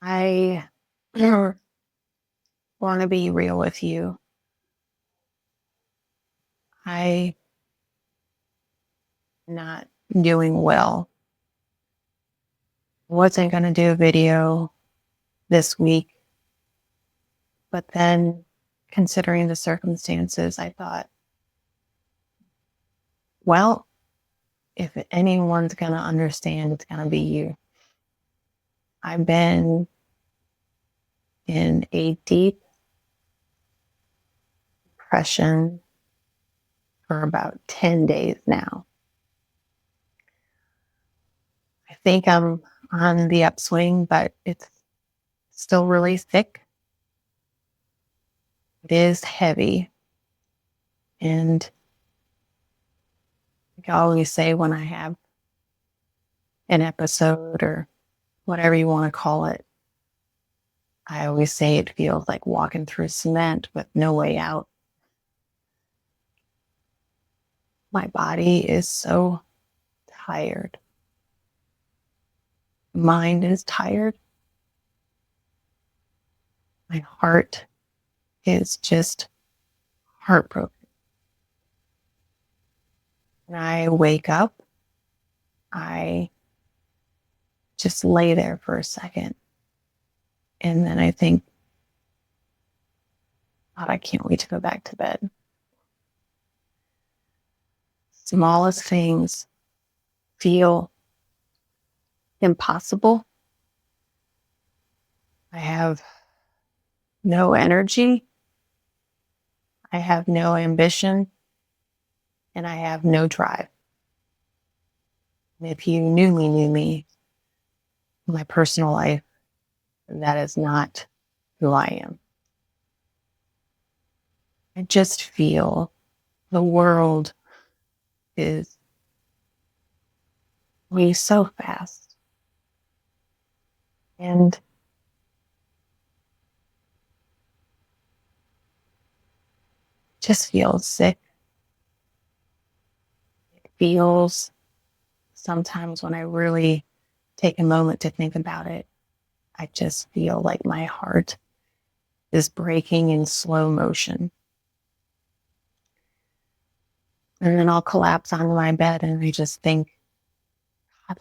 I want to be real with you. I not doing well. Wasn't going to do a video this week, but then considering the circumstances, I thought, well, if anyone's going to understand, it's going to be you. I've been in a deep depression for about 10 days now. I think I'm on the upswing, but it's still really thick. It is heavy. And like I always say, when I have an episode or whatever you want to call it, I always say it feels like walking through cement with no way out. My body is so tired. Mind is tired. My heart is just heartbroken. When I wake up, I just lay there for a second. And then I think, God, I can't wait to go back to bed. Smallest things feel impossible. I have no energy. I have no ambition. And I have no drive. And if you knew me, my personal life, that is not who I am. I just feel the world is moving so fast. And just feels sick. It feels sometimes when I really take a moment to think about it, I just feel like my heart is breaking in slow motion. And then I'll collapse onto my bed and I just think,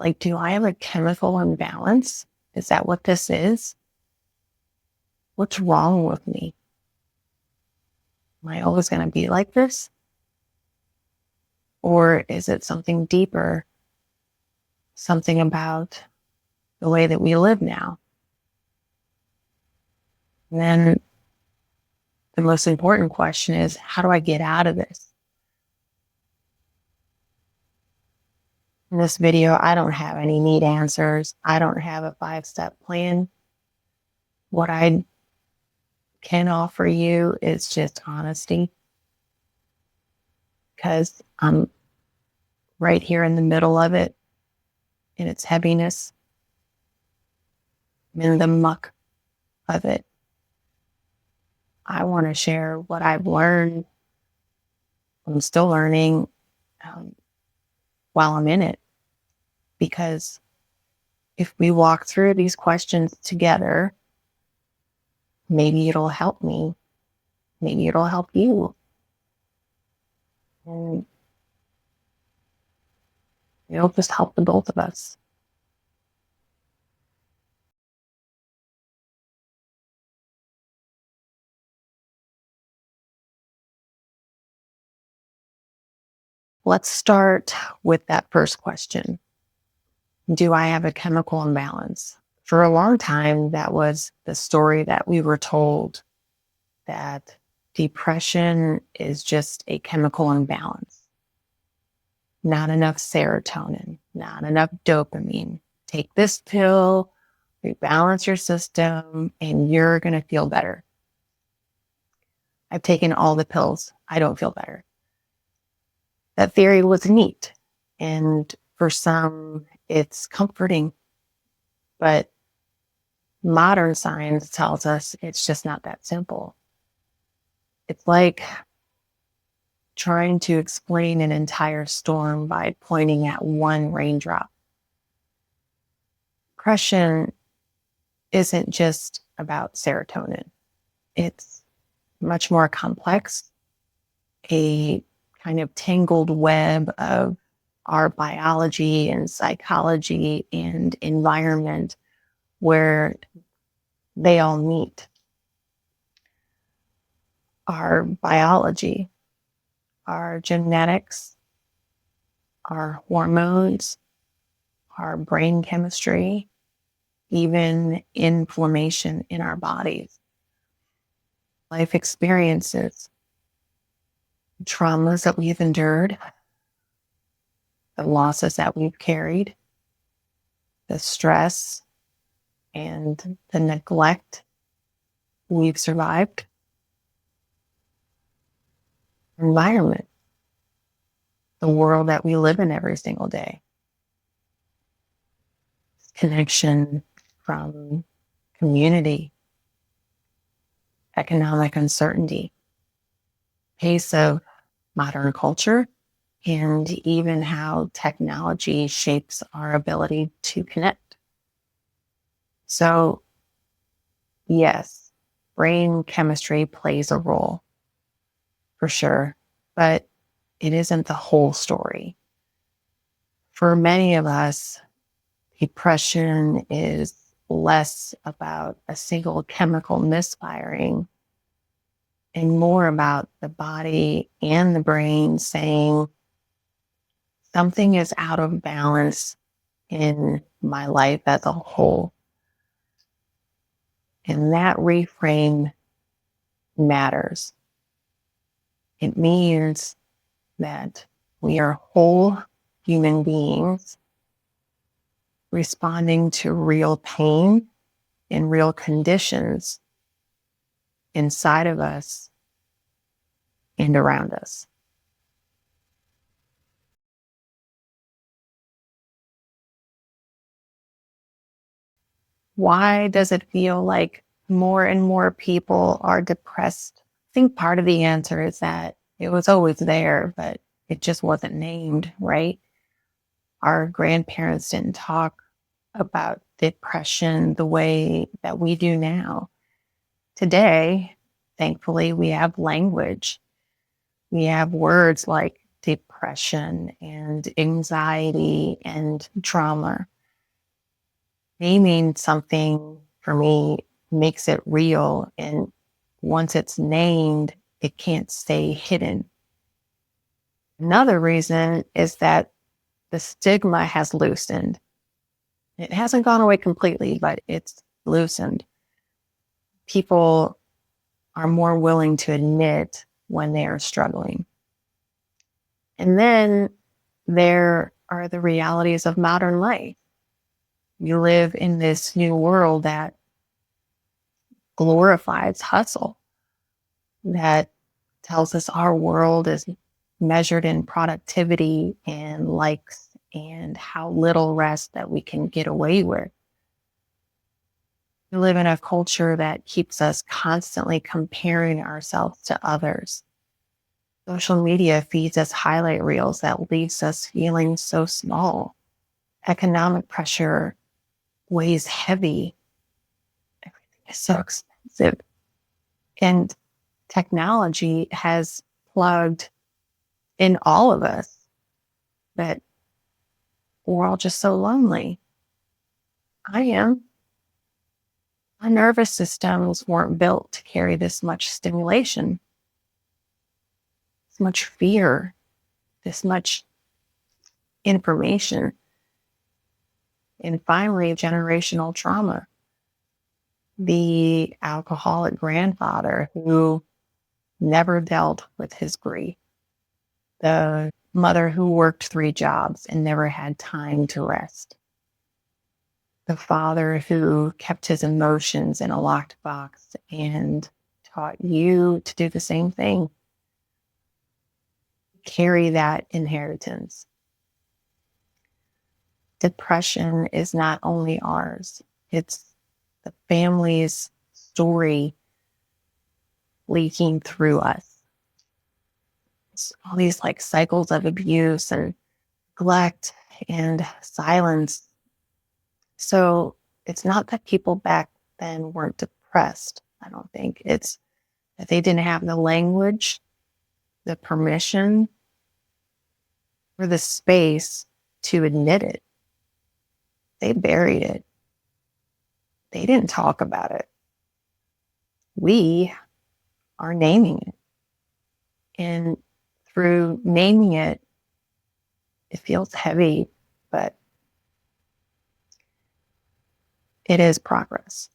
like, do I have a chemical imbalance? Is that what this is? What's wrong with me? Am I always going to be like this? Or is it something deeper? Something about the way that we live now? And then the most important question is, how do I get out of this? In this video, I don't have any neat answers. I don't have a 5-step plan. What I can offer you is just honesty, because I'm right here in the middle of it, in its heaviness. I'm in the muck of it. I want to share what I've learned. I'm still learning while I'm in it, because if we walk through these questions together, maybe it'll help me. Maybe it'll help you. And it'll just help the both of us. Let's start with that first question. Do I have a chemical imbalance? For a long time, that was the story that we were told, that depression is just a chemical imbalance. Not enough serotonin, not enough dopamine. Take this pill, rebalance your system, and you're going to feel better. I've taken all the pills. I don't feel better. That theory was neat. And for some, it's comforting. But modern science tells us it's just not that simple. It's like trying to explain an entire storm by pointing at one raindrop. Depression isn't just about serotonin. It's much more complex, a kind of tangled web of our biology and psychology and environment where they all meet. Our biology, our genetics, our hormones, our brain chemistry, even inflammation in our bodies, life experiences, traumas that we've endured, the losses that we've carried, the stress and the neglect we've survived, environment, the world that we live in every single day, connection from community, economic uncertainty, pace of modern culture, and even how technology shapes our ability to connect. So, yes, brain chemistry plays a role for sure, but it isn't the whole story. For many of us, depression is less about a single chemical misfiring and more about the body and the brain saying something is out of balance in my life as a whole. And that reframe matters. It means that we are whole human beings responding to real pain and real conditions inside of us and around us. Why does it feel like more and more people are depressed? I think part of the answer is that it was always there, but it just wasn't named, right? Our grandparents didn't talk about depression the way that we do now. Today, thankfully, we have language. We have words like depression and anxiety and trauma. Naming something for me makes it real. And once it's named, it can't stay hidden. Another reason is that the stigma has loosened. It hasn't gone away completely, but it's loosened. People are more willing to admit when they are struggling. And then there are the realities of modern life. You live in this new world that glorifies hustle, that tells us our world is measured in productivity and likes and how little rest that we can get away with. We live in a culture that keeps us constantly comparing ourselves to others. Social media feeds us highlight reels that leaves us feeling so small. Economic pressure weighs heavy. Everything is so expensive. And technology has plugged in all of us that we're all just so lonely. I am. Our nervous systems weren't built to carry this much stimulation, this much fear, this much information. And finally, generational trauma. The alcoholic grandfather who never dealt with his grief, the mother who worked 3 jobs and never had time to rest, the father who kept his emotions in a locked box and taught you to do the same thing. Carry that inheritance. Depression is not only ours, it's the family's story leaking through us. It's all these like cycles of abuse and neglect and silence. So it's not that people back then weren't depressed. I don't think it's that they didn't have the language, the permission, or the space to admit it. They buried it. They didn't talk about it. We are naming it. And through naming it, it feels heavy, but it is progress.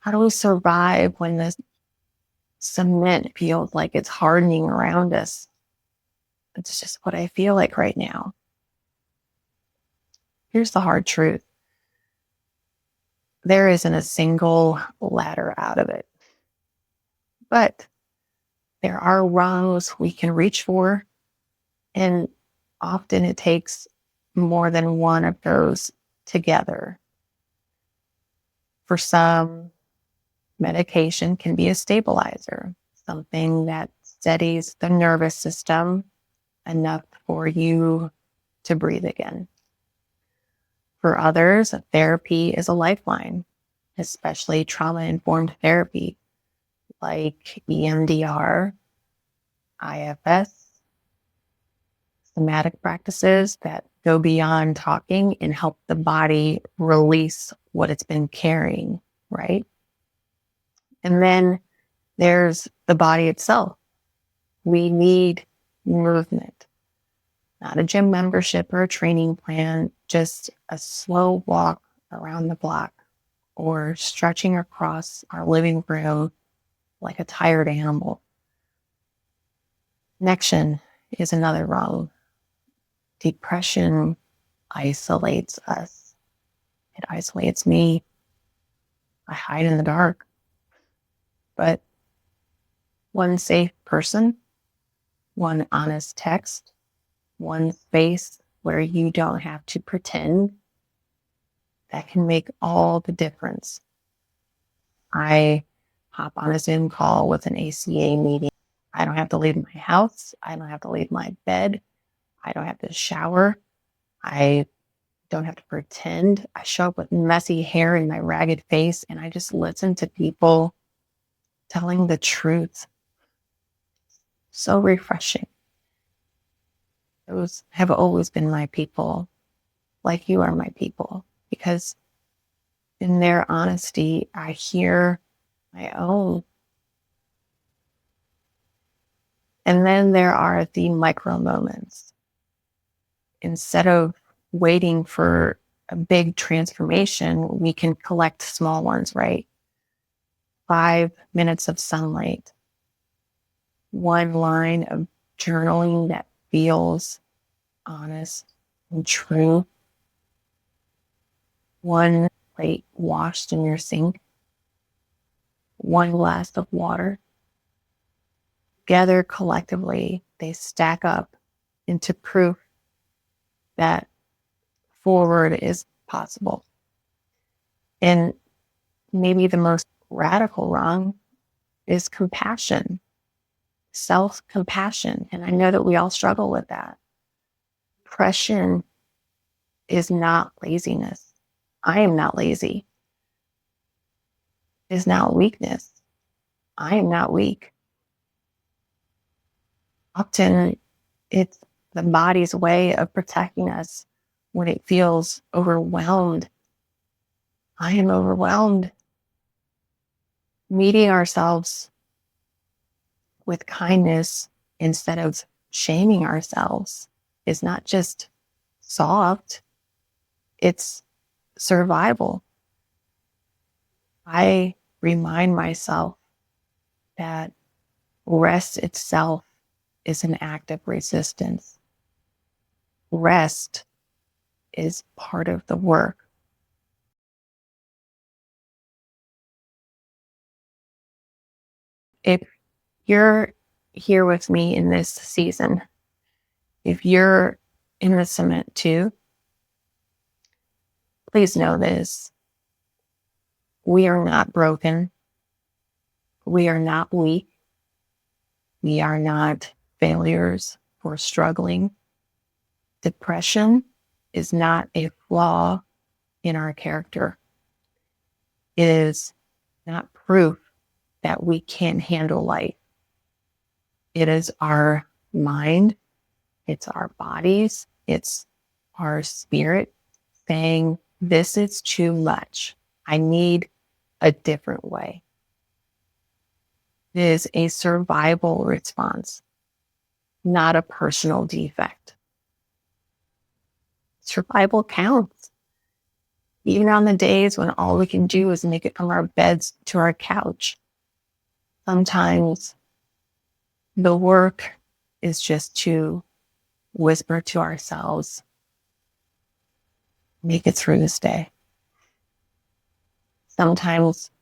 How do we survive when the cement feels like it's hardening around us? It's just what I feel like right now. Here's the hard truth. There isn't a single ladder out of it, but there are rungs we can reach for. And often it takes more than one of those together. For some, medication can be a stabilizer, something that steadies the nervous system enough for you to breathe again. For others, therapy is a lifeline, especially trauma-informed therapy like EMDR, IFS, somatic practices that go beyond talking and help the body release what it's been carrying, right? And then there's the body itself. We need movement, not a gym membership or a training plan, just a slow walk around the block or stretching across our living room like a tired animal. Connection is another rung. Depression isolates us. It isolates me. I hide in the dark. But one safe person, one honest text, one space where you don't have to pretend, that can make all the difference. I hop on a Zoom call with an ACA meeting. I don't have to leave my house. I don't have to leave my bed. I don't have to shower. I don't have to pretend. I show up with messy hair and my ragged face, and I just listen to people telling the truth. So refreshing. Those have always been my people, like you are my people, because in their honesty, I hear my own. And then there are the micro moments. Instead of waiting for a big transformation, we can collect small ones, right? 5 minutes of sunlight, one line of journaling that feels honest and true, one plate washed in your sink, one glass of water. Together collectively, they stack up into proof that forward is possible. And maybe the most radical wrong is compassion, self-compassion. And I know that we all struggle with that. Depression is not laziness. I am not lazy. It is not weakness. I am not weak. Often it's the body's way of protecting us when it feels overwhelmed. I am overwhelmed. Meeting ourselves with kindness instead of shaming ourselves is not just soft, it's survival. I remind myself that rest itself is an act of resistance. Rest is part of the work. If you're here with me in this season, if you're in the cement too, please know this. We are not broken. We are not weak. We are not failures for struggling. Depression is not a flaw in our character. It is not proof that we can't handle life. It is our mind, it's our bodies, it's our spirit saying, this is too much. I need a different way. It is a survival response, not a personal defect. Survival counts. Even on the days when all we can do is make it from our beds to our couch. Sometimes the work is just to whisper to ourselves, make it through this day. Sometimes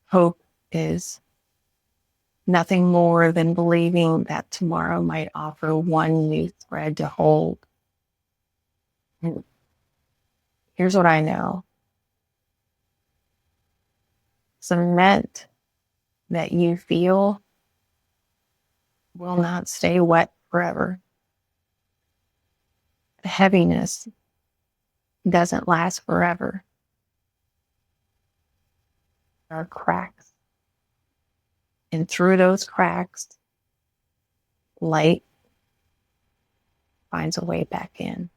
hope is nothing more than believing that tomorrow might offer one new thread to hold. And here's what I know. Cement that you feel will not stay wet forever. Heaviness doesn't last forever. There are cracks. And through those cracks, light finds a way back in.